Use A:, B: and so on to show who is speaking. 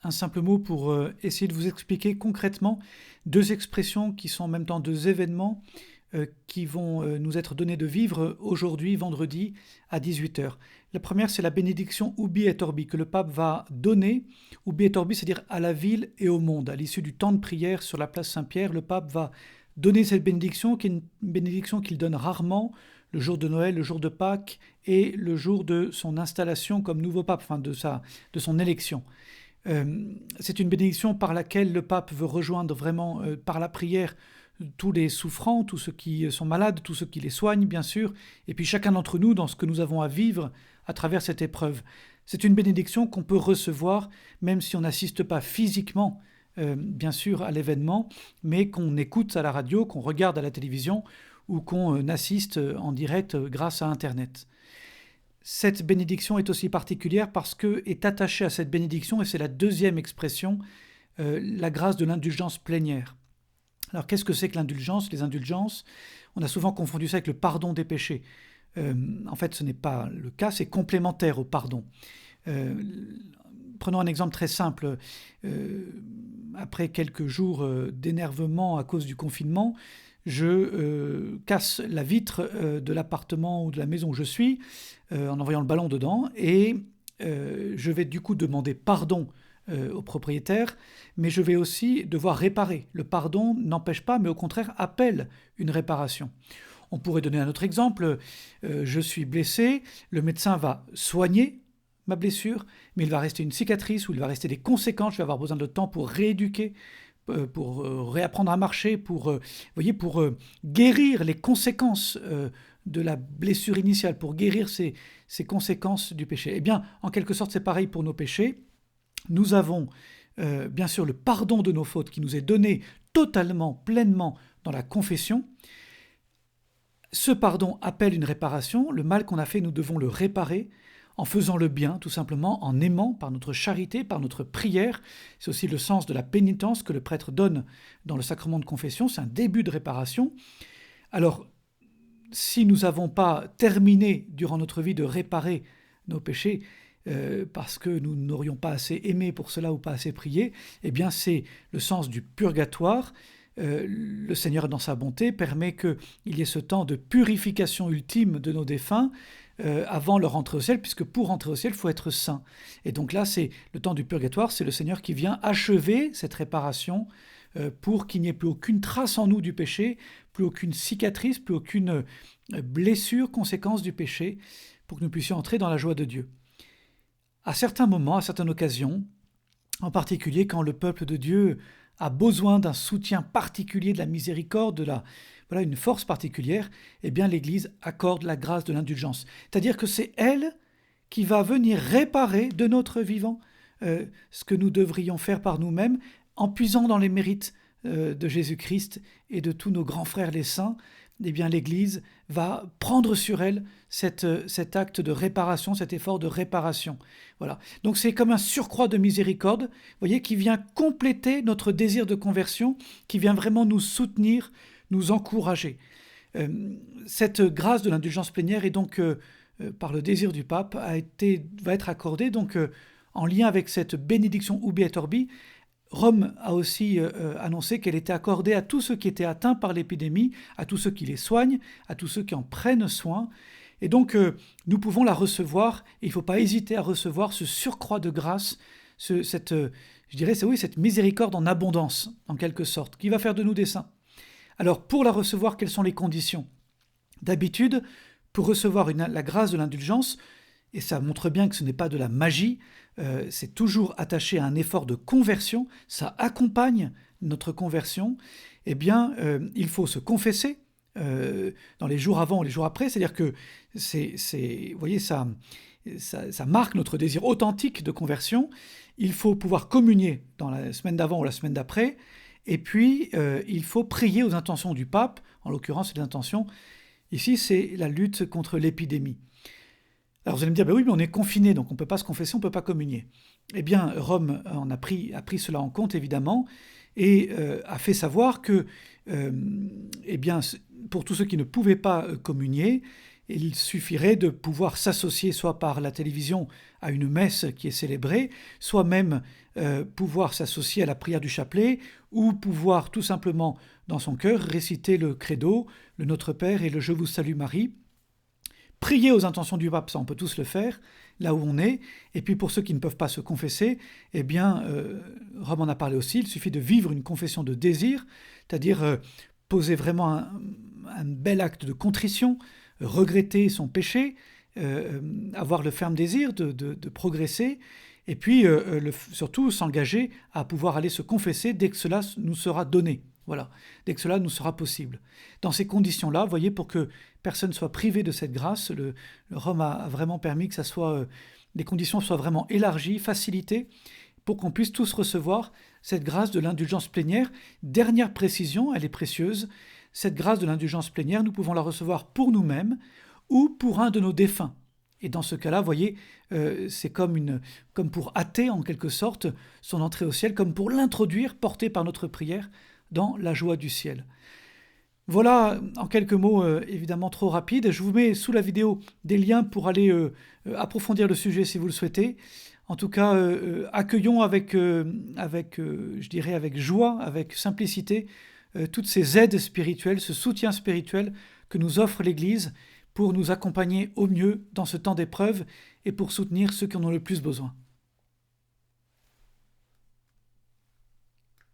A: un simple mot pour essayer de vous expliquer concrètement deux expressions qui sont en même temps deux événements qui vont nous être donnés de vivre aujourd'hui, vendredi, à 18h. La première, c'est la bénédiction Ubi et Orbi, que le pape va donner. Ubi et Orbi, c'est-à-dire à la ville et au monde. À l'issue du temps de prière sur la place Saint-Pierre, le pape va donner cette bénédiction, qui est une bénédiction qu'il donne rarement, le jour de Noël, le jour de Pâques et le jour de son installation comme nouveau pape, enfin de son élection. C'est une bénédiction par laquelle le pape veut rejoindre vraiment par la prière tous les souffrants, tous ceux qui sont malades, tous ceux qui les soignent bien sûr, et puis chacun d'entre nous dans ce que nous avons à vivre à travers cette épreuve. C'est une bénédiction qu'on peut recevoir même si on n'assiste pas physiquement bien sûr à l'événement, mais qu'on écoute à la radio, qu'on regarde à la télévision ou qu'on assiste en direct grâce à Internet. Cette bénédiction est aussi particulière parce que est attachée à cette bénédiction, et c'est la deuxième expression, la grâce de l'indulgence plénière. Alors qu'est-ce que c'est que l'indulgence ? Les indulgences, on a souvent confondu ça avec le pardon des péchés. En fait, ce n'est pas le cas, c'est complémentaire au pardon. Prenons un exemple très simple. Après quelques jours d'énervement à cause du confinement, je casse la vitre de l'appartement ou de la maison où je suis en envoyant le ballon dedans, et je vais du coup demander pardon au propriétaire, mais je vais aussi devoir réparer. Le pardon n'empêche pas, mais au contraire appelle une réparation. On pourrait donner un autre exemple. Je suis blessé, le médecin va soigner ma blessure, mais il va rester une cicatrice ou il va rester des conséquences. Je vais avoir besoin de temps pour rééduquer, pour réapprendre à marcher, pour guérir les conséquences de la blessure initiale, pour guérir ces conséquences du péché. Eh bien, en quelque sorte, c'est pareil pour nos péchés. Nous avons bien sûr le pardon de nos fautes qui nous est donné totalement, pleinement dans la confession. Ce pardon appelle une réparation. Le mal qu'on a fait, nous devons le réparer en faisant le bien, tout simplement, en aimant, par notre charité, par notre prière. C'est aussi le sens de la pénitence que le prêtre donne dans le sacrement de confession. C'est un début de réparation. Alors, si nous n'avons pas terminé durant notre vie de réparer nos péchés, parce que nous n'aurions pas assez aimé pour cela ou pas assez prié, eh bien c'est le sens du purgatoire. Le Seigneur, dans sa bonté, permet qu'il y ait ce temps de purification ultime de nos défunts avant leur entrée au ciel, puisque pour entrer au ciel, il faut être saint. Et donc là, c'est le temps du purgatoire, c'est le Seigneur qui vient achever cette réparation pour qu'il n'y ait plus aucune trace en nous du péché, plus aucune cicatrice, plus aucune blessure, conséquence du péché, pour que nous puissions entrer dans la joie de Dieu. À certains moments, à certaines occasions, en particulier quand le peuple de Dieu a besoin d'un soutien particulier, de la miséricorde, une force particulière, eh bien l'Église accorde la grâce de l'indulgence. C'est-à-dire que c'est elle qui va venir réparer de notre vivant ce que nous devrions faire par nous-mêmes, en puisant dans les mérites de Jésus-Christ et de tous nos grands frères les saints. Eh bien l'Église va prendre sur elle cet acte de réparation, cet effort de réparation. Voilà. Donc c'est comme un surcroît de miséricorde, voyez, qui vient compléter notre désir de conversion, qui vient vraiment nous soutenir, nous encourager. Cette grâce de l'indulgence plénière est donc, par le désir du pape, va être accordée donc en lien avec cette bénédiction Ubi et Orbi. Rome a aussi annoncé qu'elle était accordée à tous ceux qui étaient atteints par l'épidémie, à tous ceux qui les soignent, à tous ceux qui en prennent soin. Et donc, nous pouvons la recevoir, et il ne faut pas hésiter à recevoir ce surcroît de grâce, cette miséricorde en abondance, en quelque sorte, qui va faire de nous des saints. Alors, pour la recevoir, quelles sont les conditions ? D'habitude, pour recevoir la grâce de l'indulgence, et ça montre bien que ce n'est pas de la magie, c'est toujours attaché à un effort de conversion, ça accompagne notre conversion, eh bien, il faut se confesser dans les jours avant ou les jours après, c'est-à-dire que vous voyez, ça marque notre désir authentique de conversion. Il faut pouvoir communier dans la semaine d'avant ou la semaine d'après, et puis il faut prier aux intentions du pape, en l'occurrence les intentions, ici c'est la lutte contre l'épidémie. Alors vous allez me dire, oui, mais on est confiné, donc on ne peut pas se confesser, on ne peut pas communier. Eh bien, Rome a pris cela en compte, évidemment, et a fait savoir que, pour tous ceux qui ne pouvaient pas communier, il suffirait de pouvoir s'associer soit par la télévision à une messe qui est célébrée, soit même pouvoir s'associer à la prière du chapelet ou pouvoir tout simplement dans son cœur réciter le credo, le Notre Père et le Je vous salue Marie. Prier aux intentions du pape, ça on peut tous le faire, là où on est. Et puis pour ceux qui ne peuvent pas se confesser, eh bien, Rome en a parlé aussi, il suffit de vivre une confession de désir, c'est-à-dire poser vraiment un bel acte de contrition, regretter son péché, avoir le ferme désir de progresser, et puis surtout s'engager à pouvoir aller se confesser dès que cela nous sera donné. Voilà, dès que cela nous sera possible. Dans ces conditions-là, vous voyez, pour que personne ne soit privé de cette grâce, le Rome a vraiment permis que les conditions soient vraiment élargies, facilitées, pour qu'on puisse tous recevoir cette grâce de l'indulgence plénière. Dernière précision, elle est précieuse, cette grâce de l'indulgence plénière, nous pouvons la recevoir pour nous-mêmes ou pour un de nos défunts. Et dans ce cas-là, vous voyez, c'est comme pour hâter en quelque sorte son entrée au ciel, comme pour l'introduire, porté par notre prière, dans la joie du ciel. Voilà, en quelques mots, évidemment trop rapide. Je vous mets sous la vidéo des liens pour aller approfondir le sujet si vous le souhaitez. En tout cas, accueillons avec joie, avec simplicité, toutes ces aides spirituelles, ce soutien spirituel que nous offre l'Église pour nous accompagner au mieux dans ce temps d'épreuve et pour soutenir ceux qui en ont le plus besoin.